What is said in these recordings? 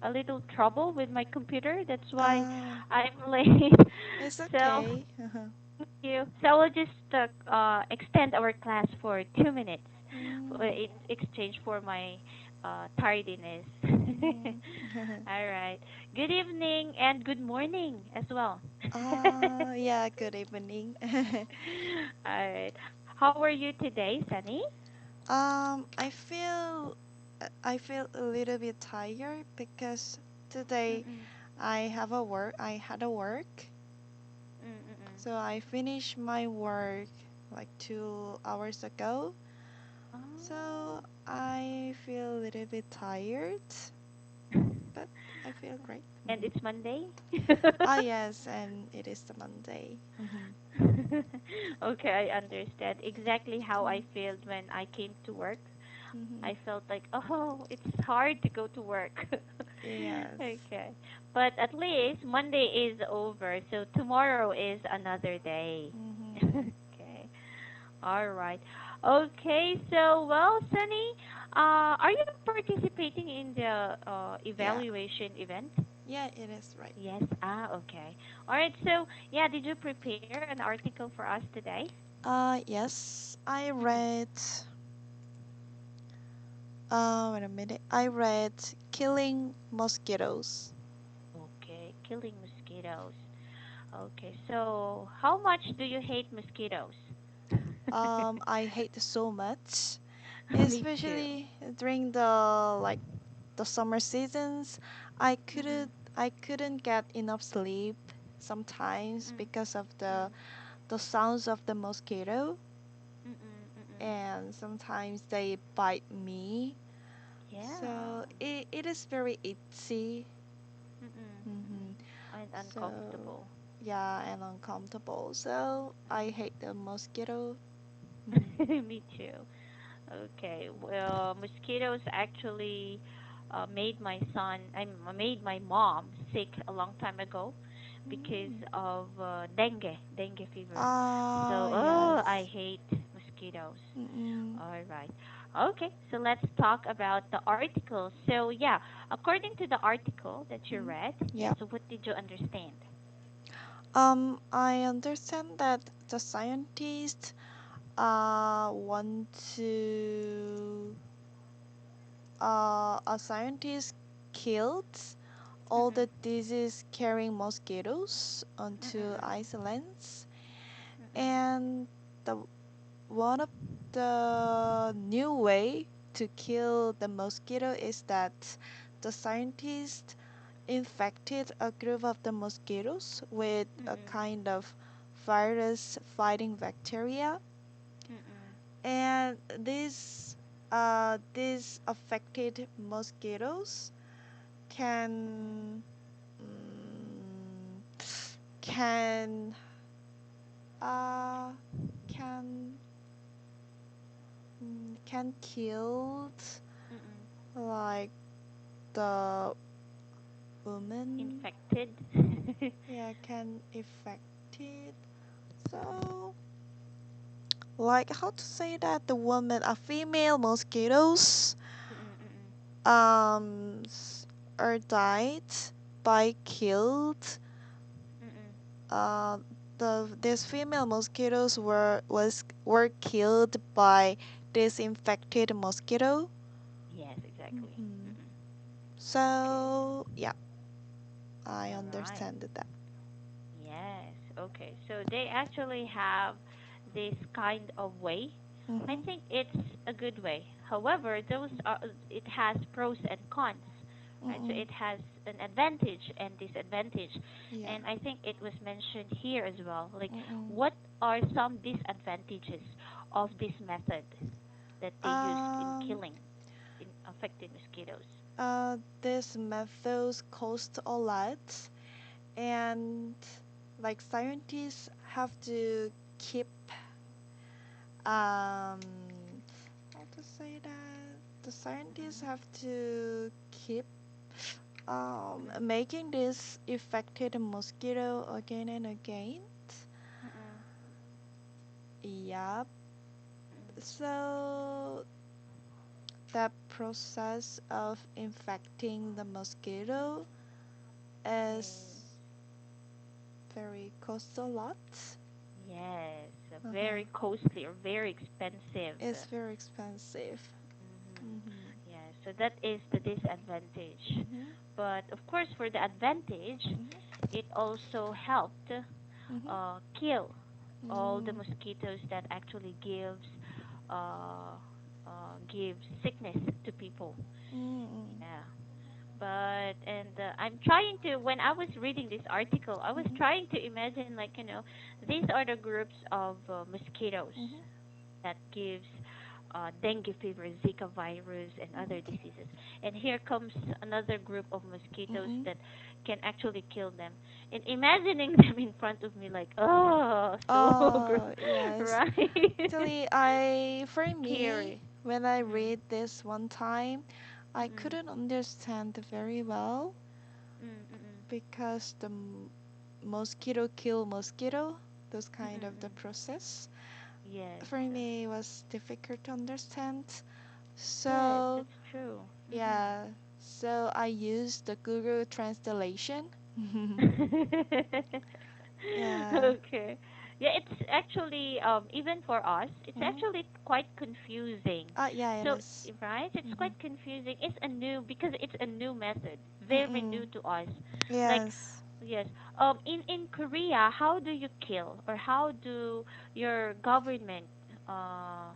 a little trouble with my computer. That's why Uh, I'm late. it's So okay. you. So we'll just extend our class for 2 minutes Mm, in exchange for my tardiness. mhm. All right. Good evening and good morning as well. Yeah, good evening. All right. How are you today, Sunny? I feel a little bit tired because today Mm-mm. I had a work. Mm-mm. So I finished my work like 2 hours ago. So Oh. I feel a little bit tired, but I feel great. And it's Monday? Ah, yes, and it is the Monday. Okay, I understand exactly how I felt when I came to work. Mhm. I felt like, oh, it's hard to go to work. Yes. Okay. But at least Monday is over, so tomorrow is another day. Mhm. Okay. All right. Okay, so well, Sunny, are you participating in the Yeah. evaluation event? Yeah, it is right. Yes. Ah, okay. All right. So, yeah, did you prepare an article for us today? Yes, I Mm-hmm. read. Wait a minute. I read Killing Mosquitoes. Okay, killing mosquitoes. Okay, so how much do you hate mosquitoes? I hate it so much, Me too. especially during the summer seasons. Mm-mm. I couldn't get enough sleep sometimes Mm-mm. because of Mm. the sounds of the mosquito, Mm-mm. Mm-mm. and sometimes they bite me. Yeah. So it is very itchy. Mm-mm. Hmm. Mm-mm. And So uncomfortable. yeah, and uncomfortable. So I hate the mosquito. Hmm. Me too. Okay. Well, mosquitoes actually made my made my mom sick a long time ago because Mm. of dengue fever. Ah, So, oh, I yes. hate mosquitoes. Mm-mm. All right. Okay, so let's talk about the article. So, yeah, according to the article that you Mm. read, yeah, Yeah. so what did you understand? I understand that the scientists want to a scientist killed all Mm-mm. the disease carrying mosquitoes onto Mm-mm. Iceland, Mm-mm. and the one of the new way to kill the mosquito is that the scientists infected a group of the mosquitoes with a Mm-mm. kind of virus fighting bacteria, Mm-mm. and these affected mosquitoes Mm-mm. can mm, can uh can can kill Mm-mm. like the woman. Infected. Yeah, can affect it. So like how to say that the woman a female mosquitoes Mm-mm. Mm-mm. um are died by killed Mm-mm. uh these female mosquitoes were killed by this infected mosquito. Yes, exactly. Hmm. Mm-mm. Okay. So yeah, I All right. understand that. Yes. Okay. So they actually have this kind of way. I Mm-hmm. think it's a good way. However, it has pros and cons, right? So Mm-mm. it has an advantage and disadvantage. Yeah. And I think it was mentioned here as well. Like, Mm-mm. what are some disadvantages of this method that they used in Um, killing in affected mosquitoes? these methods cost a lot, and like scientists have to keep um, how to say that? The scientists Mm-mm. have to keep making this affected mosquito again and again. Mm-mm. Yep. Mm-mm. So that process of infecting the mosquito is Yes. very cost a lot. Yes. Uh-huh. Very costly or very expensive. It's very expensive. Mm-hmm. Mm-hmm. Yeah, so that is the disadvantage. Mm-hmm. But of course, for the advantage, it also helped Mm-hmm. kill all the Mm-hmm. mosquitoes that actually uh, gives sickness to people. Mm-hmm. Yeah. But and I'm trying to when I was reading this article, I was Mm-hmm. trying to imagine like these are the groups of mosquitoes Mm-hmm. that gives dengue fever, Zika virus, and other Mm-hmm. diseases. And here comes another group of mosquitoes Mm-hmm. that can actually kill them. And imagining them in front of me, like, oh, so Oh, yes. right, Actually, for me, scary. when I Mm, read this one time, I mm, couldn't understand very well mm, mm, because the mosquito kill mosquito, those mm, mm, kind of the mm. process. Yes, For me, it was difficult to understand. yes, So, that's true. yeah, so I used the Google Translation. Yeah. Okay. Yeah, it's actually even for us, it's Mhm. actually quite confusing. Yeah, it So, is. right? It's Mhm. quite confusing. It's a new because it's a new method, very new Mm-mm. to us. Like, Yes. yes, in Korea, how do you kill or how do your government uh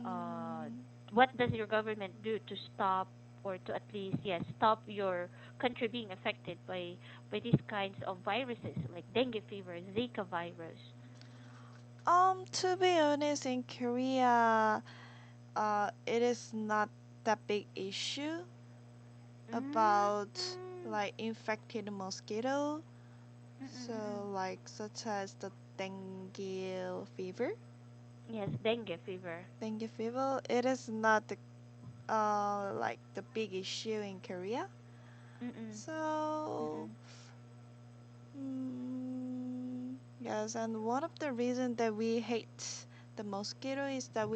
uh Mm. what does your government do to stop or to at least yes stop your country being affected by these kinds of viruses like dengue fever, Zika virus? To be honest, in Korea, it is not that big issue Mm, about like infected mosquito. mm, mm, mm, mm. So like such as the dengue fever. Yes, dengue fever. Dengue fever, it is not the like the big issue in Korea. Mm, mm, mm, So mm, yes, and one of the reasons that we hate the mosquito is that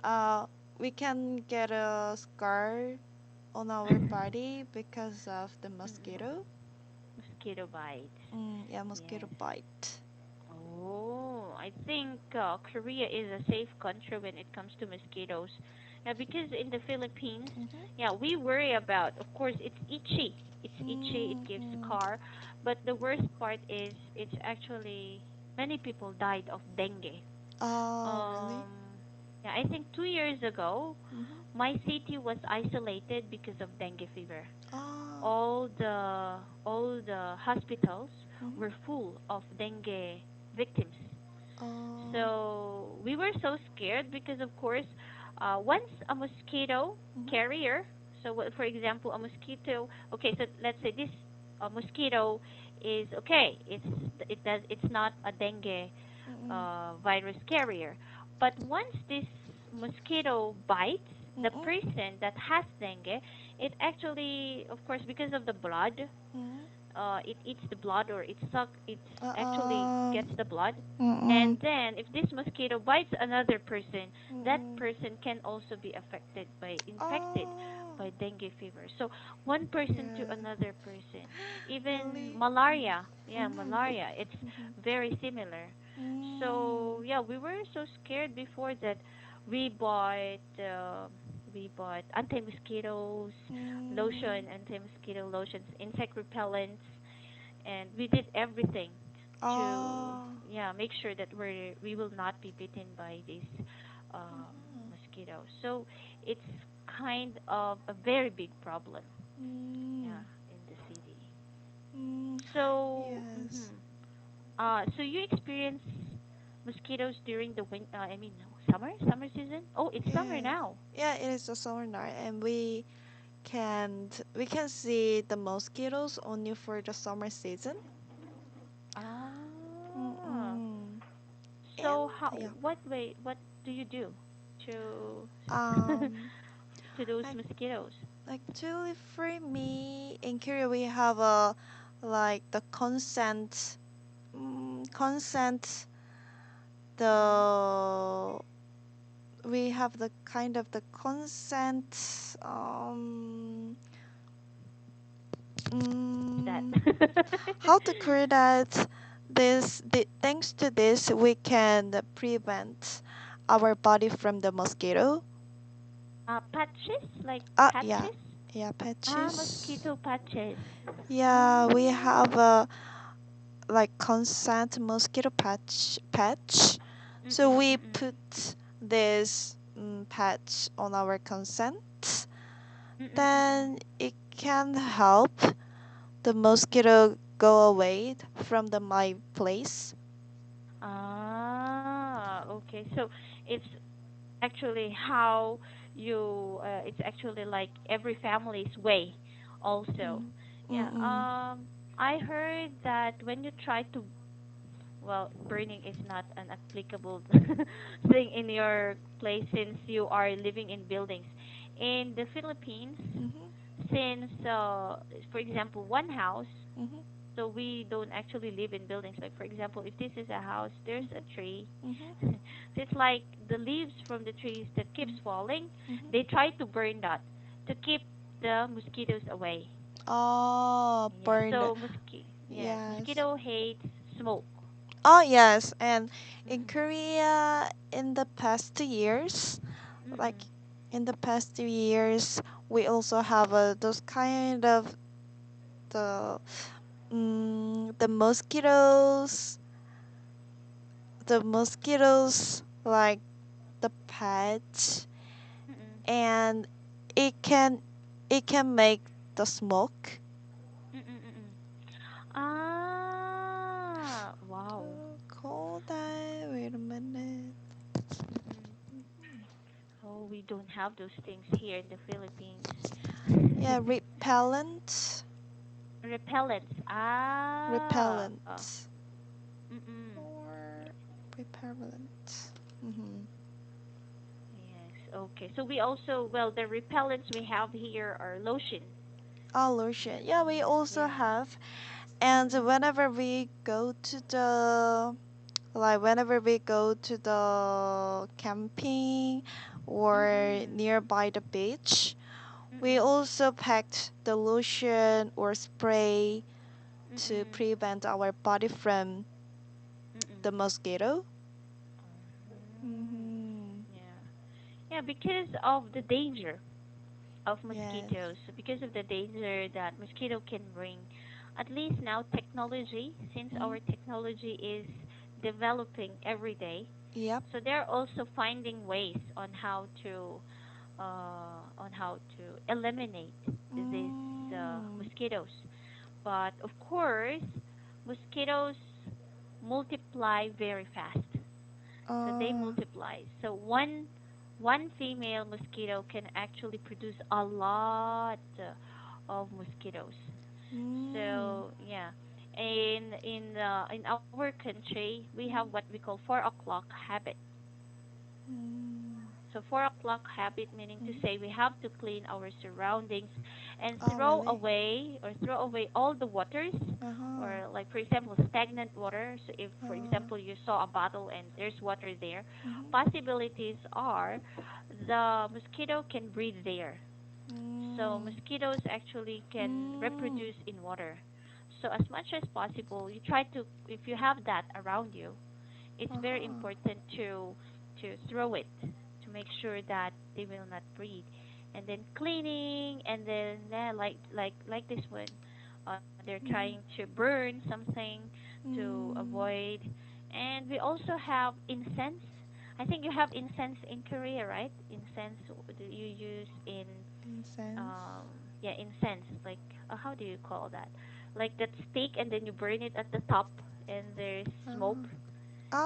uh we can get a scar on our body because of the mm, mm. mosquito. Mosquito bites. Yeah, mosquito Yes. bite. Oh, I think Korea is a safe country when it comes to mosquitoes. Yeah, because in the Philippines, Mm-hmm. yeah, we worry about, of course, it's itchy. It's itchy, it gives Mm-hmm. scar. But the worst part is it's actually many people died of dengue. Oh, really? Um, yeah, I think 2 years ago, Mm-hmm. my city was isolated because of dengue fever. Oh. All the hospitals Mm-hmm. were full of dengue victims. Oh. So we were so scared because, of course, once a mosquito Mm-hmm. carrier, so for example, a mosquito. Okay, so let's say this mosquito is okay. It's not a dengue Mm-mm. virus carrier, but once this mosquito bites the Mm-mm. person that has dengue, it actually, of course, because of the blood, Mm-mm. it eats the blood or it actually Uh-uh. gets the blood. Mm-mm. And then if this mosquito bites another person, that Mm-mm. person can also be infected Oh. by dengue fever. So one person to Yeah. another person. Even Really? malaria, yeah, Mm-hmm. malaria, it's Mm-hmm. very similar. Mm. So yeah, we were so scared before that we bought uh, we bought anti-mosquitoes Mm. lotion, anti-mosquito lotions, insect repellents, and we did everything to Oh. yeah make sure that we will not be bitten by these Mm-hmm. mosquitoes. So it's kind of a very big problem, Mm. yeah, in the city. Mm. So Yes. so you experience mosquitoes during the I mean summer season. Oh, it's summer Yeah. now. Yeah, it is a summer night, and we can see the mosquitoes only for the summer season. Ah. Mm-mm. So And how yeah. what way what do you do to Um. to those Ac- mosquitoes? Actually, for me, in Korea we have a like the consent the we have the kind of the consent. What's that? Mm, how to create that? Thanks to this, we can prevent our body from the mosquito. Patches, like Yeah, patches. yeah, patches. Mosquito patches. Yeah, we Mm. have a like consent mosquito patch. So Mm-mm, we mm-mm, put this patch on our consent. mm-mm, mm-mm. Then it can help the mosquito go away from my place. Okay. So it's actually how it's actually like every family's way also. Mm. Yeah. Mm-mm. I heard that when you try to, well, burning is not an applicable thing in your place since you are living in buildings. In the Philippines, Mhm. since for example, one house, Mhm. so we don't actually live in buildings. Like for example, if this is a house, there's a tree. Mhm. So it's like the leaves from the trees that keeps Mhm. falling. Mhm. They try to burn that to keep the mosquitoes away. Oh, Yeah. burned. So yes, Yes. mosquito hates smoke. Oh, yes. And in Mm-mm. Korea, in the past 2 years, like Mm-mm. in the past 2 years, we also have those kind of the the mosquitoes like the pets, Mm-mm. and it can it can make the smoke. Mm-mm. Mm-mm. Wow. Call that. Wait a minute. Mm-mm. Oh, we don't have those things here in the Philippines. Yeah, repellent. Repellents. Repellent. Mm-mm. Or repellent. Mm-hmm. Yes. Okay. So we also, well, the repellents we have here are lotion. Oh, lotion. Yeah, we also Yeah. have. And Mm-mm. whenever we go to the camping or Mm-mm. nearby the beach, we Mm-mm. also packed the lotion or spray to Mm-mm. prevent our body from Mm-mm. the mosquito. Mm. Mm-hmm. Yeah. Yeah, because of the danger of Yes. mosquitoes. So because of the danger that mosquito can bring, at least now technology, since Mm-hmm. our technology is developing every day, Yep. so they're also finding ways on how to eliminate these Mm. mosquitoes. But of course, mosquitoes multiply very fast. So they Uh. multiply. So one female mosquito can actually produce a lot of mosquitoes. Mm. So yeah, in our country we have what we call 4 o'clock habit. Mm. So 4 o'clock habit meaning to Mm. say we have to clean our surroundings and Oh, really? throw away all the waters, Uh-huh. or like for example stagnant water. So if for Uh. example you saw a bottle and there's water there, Mm-hmm. possibilities are the mosquito can breathe there. So Mm. mosquitoes actually can Mm. reproduce in water. So as much as possible, you try to, if you have that around you, it's very Uh-huh. important to throw it to make sure that they will not breed. And then cleaning, and then yeah, like this one, they're trying Mm. to burn something to Mm. avoid. And we also have incense. I think you have incense in Korea, right? Incense that you use in Incense. um yeah, incense, like how do you call that, like that stick and then you burn it at the top and there's Uh-huh. smoke.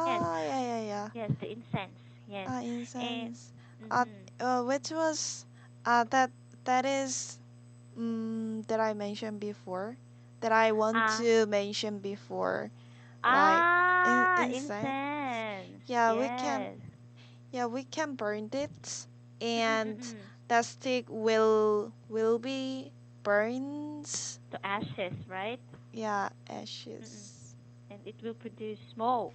Yes, Ah, yeah, yeah, yeah. yes, the incense. Yes. And Incense. Uh, mhm. which was that is that I mentioned before, that I want Ah, to mention before, like incense. incense. Yeah, Yes. we can burn it, and Mm-mm-mm. that stick will be burns. To ashes, right? Yeah, Mm-mm. ashes. And it will produce smoke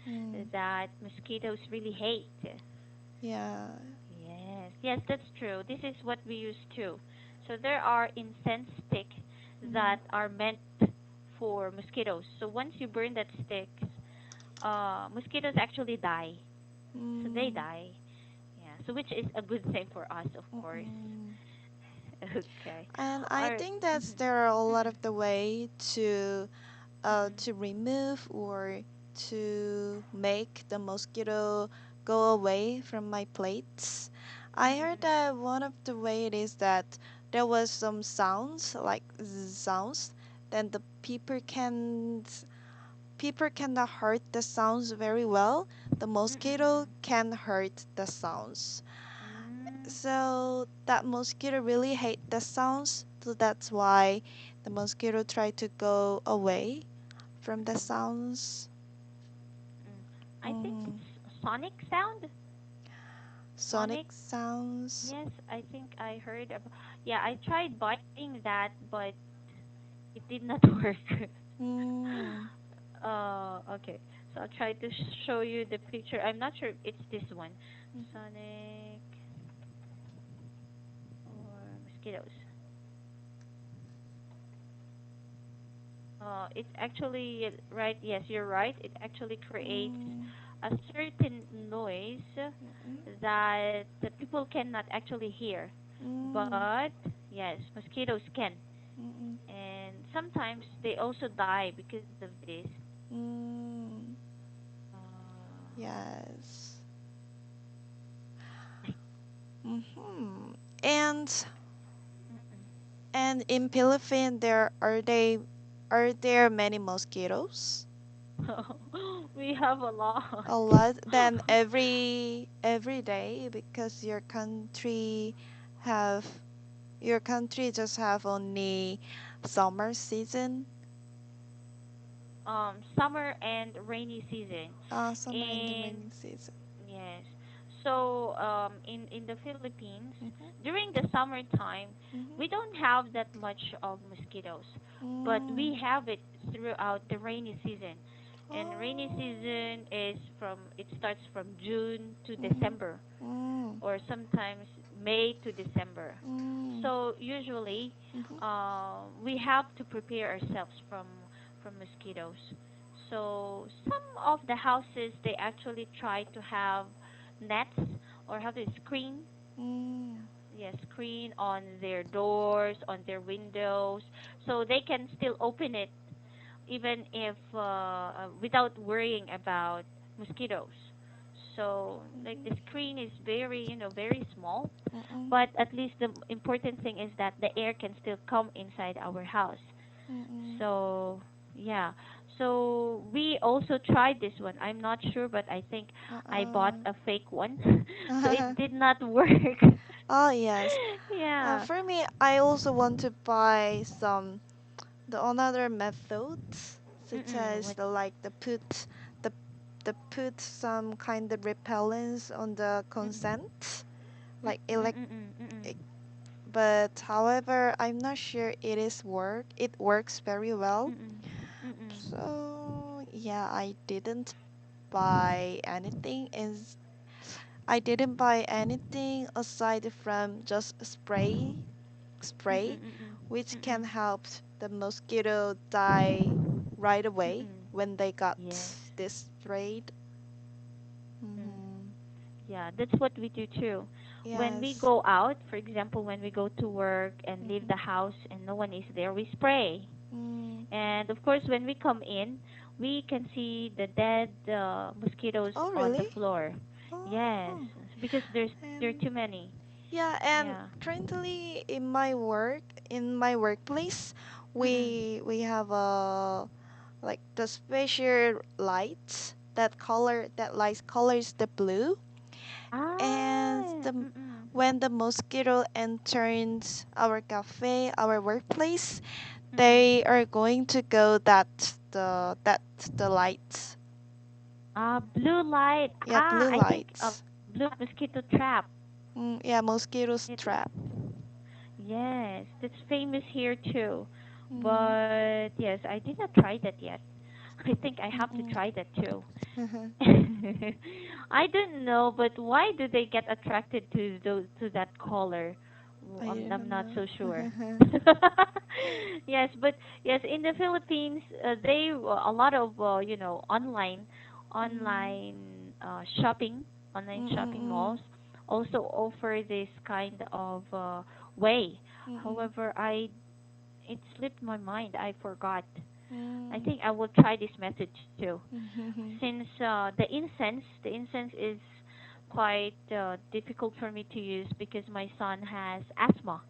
Mm. that mosquitoes really hate. Yeah. Yes, yes, that's true. This is what we use too. So there are incense sticks Mm. that are meant for mosquitoes. So once you burn that stick, mosquitoes actually die. So they Mm. die. Yeah. So which is a good thing for us, of course. Mm. Okay. And I All right. think that Mhm. there are a lot Mhm. of the way Mhm. to remove or to make the mosquito go away from my plates. I heard Mhm. that one of the way it is that there was some sounds like sounds, then the people cannot hurt the sounds very well. The Mhm. mosquito Mhm. can hurt the sounds. Mm. So that mosquito really hate the sounds, so that's why the mosquito try to go away from the Mm. sounds. Mm. I think Mm, it's sonic sound. sonic Sonic. sounds. Yes, I think I heard about. Yeah, I tried buying that, but it did not work. Mm, Okay. So I'll try to show you the picture. I'm not sure if it's this one. mhm, Sonic or mosquitoes. It's actually right. Yes, you're right. It actually creates mm, a certain noise that the people cannot actually hear. mm, But yes, mosquitoes can. mm, And sometimes they also die because of this. mm. Uh, Yes. Mm-hmm. And mm-mm. and in Philippines are there many mosquitoes? We have a lot. A lot than every day because have your country just have only summer season. Summer and rainy season. Summer and the In rainy season. yes. So in the Philippines, Mhm, during the summertime, mhm, we don't have that much of mosquitoes, but mm. we have it throughout the rainy season. And rainy Oh. season is from it starts from June to Mhm, December, mm, or sometimes May to December. mm, So usually, mhm, we have to prepare ourselves from mosquitoes. So some of the houses they actually try to have nets or have a screen, mm, yeah, screen on their doors, on their windows, so they can still open it even if without worrying about mosquitoes. So like mhm, the screen is very, very small, mm, but at least the important thing is that the air can still come inside our house. mm, So yeah. So we also tried this one. I'm not sure, but I think I bought uh-uh. a fake one. So it did not work. Oh yes. Yeah. For me, I also want to buy some the another methods such Mm-mm. as What? the the put some kind of repellents on the Mm-mm. consent like Mm-mm. Mm-mm. Mm-mm. but however I'm not sure it works very well. Mm-mm. Mm-mm. So yeah, I didn't buy anything aside from just spray, Mm-mm. Mm-mm. which can Mm-mm. help the mosquito die right away Mm-mm. when they got Yes. this sprayed. Mm. Mm-hmm. Yeah, that's what we do too. When we Yes. go out, for example, when we go to work and leave Mm-hmm. the house and no one is there, we spray. Mm. And of course, when we come in, we can see the dead mosquitoes Oh, on the really? floor. Yes, Oh. because there are And too many. yeah, and Yeah. currently in my workplace, Mm-mm. we have a like the special lights that light colors the blue, and Ah. Mm-mm. when the mosquito enters our cafe, our workplace, Mm-mm. they are going to go that the lights. Blue light. Yeah, blue I think lights. blue light mosquito trap. Yeah, mosquitoes It trap. Yes, that's famous here too. Mm, But yes, I did not try that yet. I think I have to mm-mm. try that too. I don't know, but why do they get attracted to those to that color? I I'm don't not so sure. know. Yes, but yes, in the Philippines, they a lot of Mm. shopping, online shopping Mm-mm-mm. malls also offer this kind of way. Mm-mm. However, I it slipped my mind. I forgot. I Mm. think I will try this method too, Mhm. since the incense is quite difficult for me to use because my son has asthma.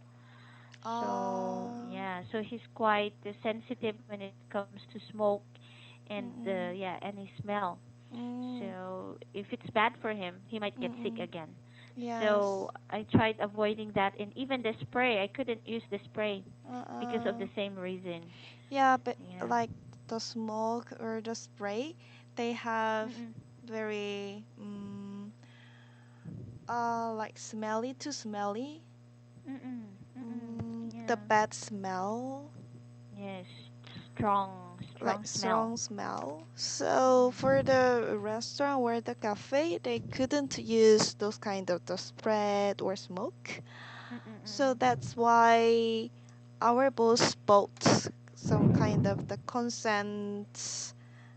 So Oh. yeah, so he's quite sensitive when it comes to smoke and Mm-mm. yeah, any smell. Mm. So if it's bad for him, he might get sick Mm-mm. again. So Yes. I tried avoiding that, and even the spray, I couldn't use the spray because of Uh-uh. the same reason. Yeah, but Yeah. like the smoke or the spray, they have Mm-mm. very like smelly to smelly. Mm-mm. Mm-mm. The Yeah. bad smell, Yes. Strong, like strong smell. strong smell. So for Mm-mm. the restaurant or the cafe, they couldn't use those kind of the spread or smoke. So Mm-mm. that's why our boss bought some kind of the consent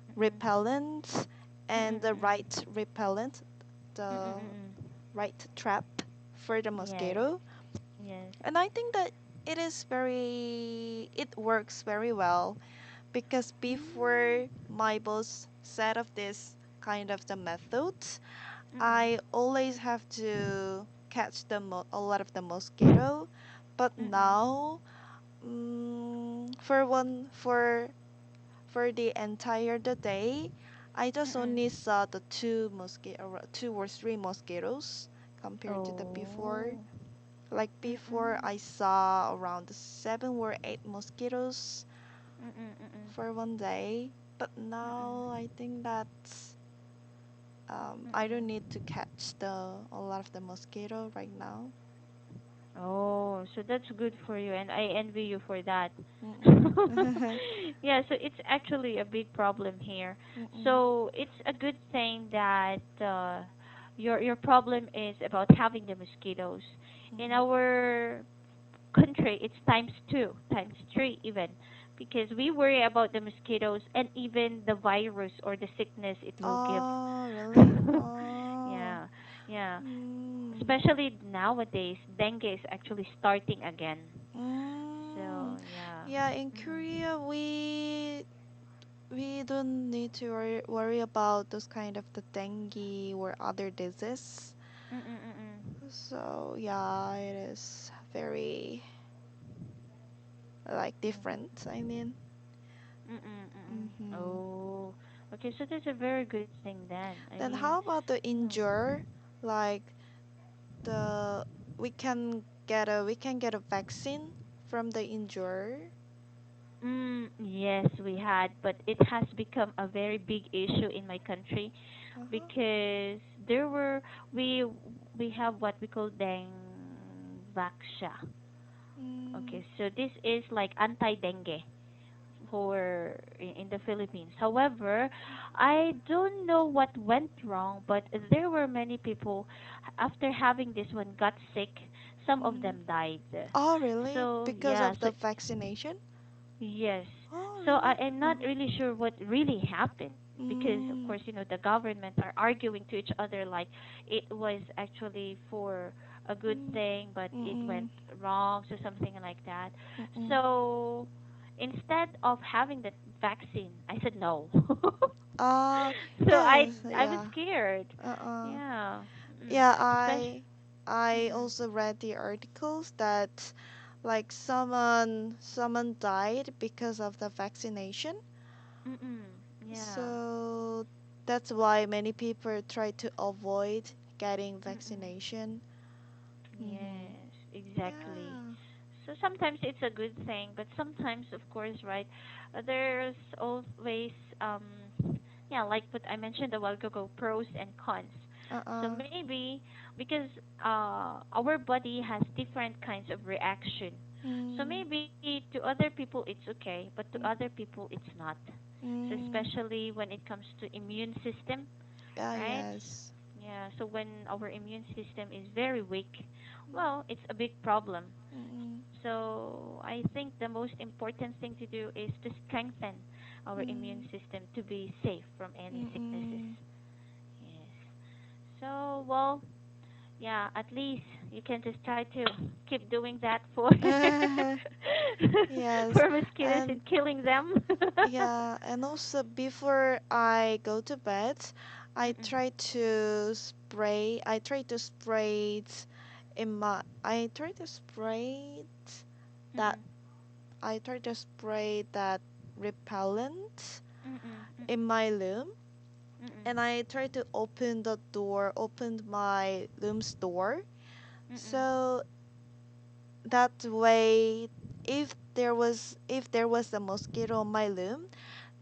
Mm-mm. repellent and the Mm-mm. right repellent, the Mm-mm. right trap for the Yes. mosquito. Yes. And I think that it works very well because Mm. before my boss set up this kind of the method, I Mm-mm. always have to catch a lot of the mosquito. But Mm-mm. now, for one for the entire the day, I just only Mm-mm. saw the two or three mosquitoes compared to the before. Oh. Like before, Mm-mm. I saw around 7 or 8 mosquitoes Mm-mm. Mm-mm. for one day. But now Mm-mm. I think that I don't need to Mm-mm. catch a lot of the mosquito right now. Oh, so that's good for you, and I envy you for that. Mm-mm. Yeah, so it's actually a big problem here. Mm-mm. So it's a good thing that your problem is about having the mosquitoes. In Mm-mm. our country, it's times two, times three even, because we worry about the mosquitoes and even the virus or the sickness it will give. Oh, really? Oh. Yeah, yeah. Mm. Especially nowadays, dengue is actually starting again. Mm. So yeah. Yeah, in Mm-mm. Korea, we don't need to worry about those kind of the dengue or other disease. Mm-mm. So yeah, it is very like different. I mean, Mm-mm. Mm-mm. hmm Oh. Okay, so that's a very good thing then. I then mean, how about the mm. injure? Like the we can get a vaccine from the injure. Yes, we had, but it has become a very big issue in my country Uh-huh. because there were we we have what we call dengue vaxia. Mm. Okay, so this is like anti-dengue for in the Philippines. However, I don't know what went wrong, but there were many people after having this one got sick. Some of Mm. them died. Oh, really? So Because yeah, of so the vaccination? yes. Oh, So I really? am not Uh-huh. really sure what really happened because of course, Mm. the government are arguing to each other like it was actually for a good Mm. thing but it went Mm-mm. wrong, so something like that. Mm-mm. So instead of having the vaccine, I said no. So Yes, I was yeah. scared. Uh-uh. Yeah. Yeah, Especially. I Mm-mm. also read the articles that like someone died because of the vaccination. Mm-mm. Yeah. So that's why many people try to avoid getting Mm-mm. vaccination. Mm-hmm. Yes, exactly. Yeah. So sometimes it's a good thing, but sometimes, of course, right, there's always, um, yeah, like what I mentioned a while ago, pros and cons. So Uh-uh. maybe because our body has different kinds of reaction. So Mm. maybe to other people it's okay, but to other Mm. people it's not. So Mm. especially when it comes to immune system, Ah, right? yes. Yeah, so when our immune system is very weak, Mm, well, it's a big problem. mm, So I think the most important thing to do is to strengthen our immune mm, system to be safe from any sicknesses. mm, Yes. So, well, yeah, at least you can just try to keep doing that for mm. Yes, for mosquitoes and and killing them. yeah, and also before I go to bed, Mm-mm. I try to spray it I try to spray it that Mm-mm. I try to spray that repellent Mm-mm. in Mm-mm. my room, and Mm-mm. I try to open my room's door. Mm-mm. So that way, if there was a mosquito in my room,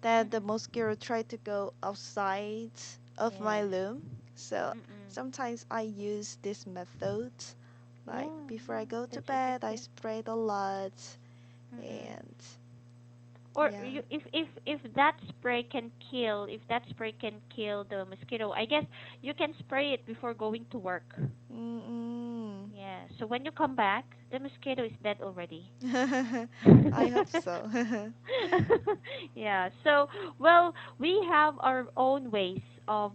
that the Mm-mm. mosquito try to go outside of my Yes. room. So Mm-mm. sometimes I use this method. Like Yeah, before I go to that's a good bed, I thing. spray it a lot, Mm-mm. and Or yeah. you, if that spray can kill, if that spray can kill the mosquito, I guess you can spray it before going to work. Mm-mm. Yeah. So when you come back, the mosquito is dead already. I hope so. Yeah. So, well, we have our own ways of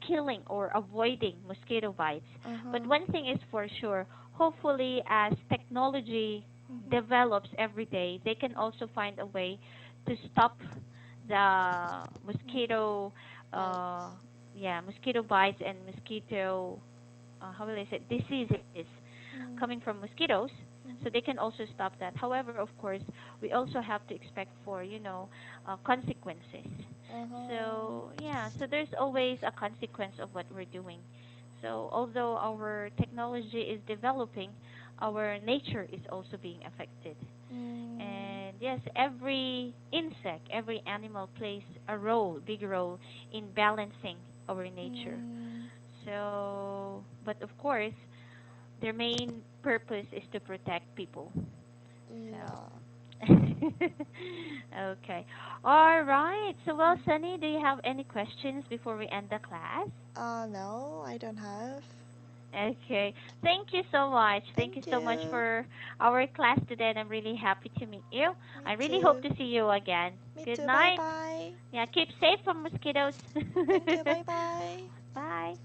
killing or avoiding mosquito bites. But Uh-huh. one thing is for sure, hopefully as technology Mhm. develops every day, they can also find a way to stop the Mhm. mosquito uh Bites. mosquito bites and mosquito how will I say diseases coming Mm. from mosquitoes, so they Mhm. can also stop that. However, of course, we also have to expect for consequences. Uh-huh. So yeah, so there's always a consequence of what we're doing. So although our technology is developing, our nature is also being affected. Mm. And yes, every insect, every animal plays a role, big role in balancing our nature. Mm. So, but of course, their main purpose is to protect people. Yeah. So, okay. All right. So, well, Sunny, do you have any questions before we end the class? No, I don't have. Okay. Thank you so much. Thank you Thank so much you. for our class today, and I'm really happy to meet you. Me I really hope too. to see you again. Me Good too. Bye night. bye. Yeah, keep safe from mosquitoes. Thank you. Bye bye. Bye.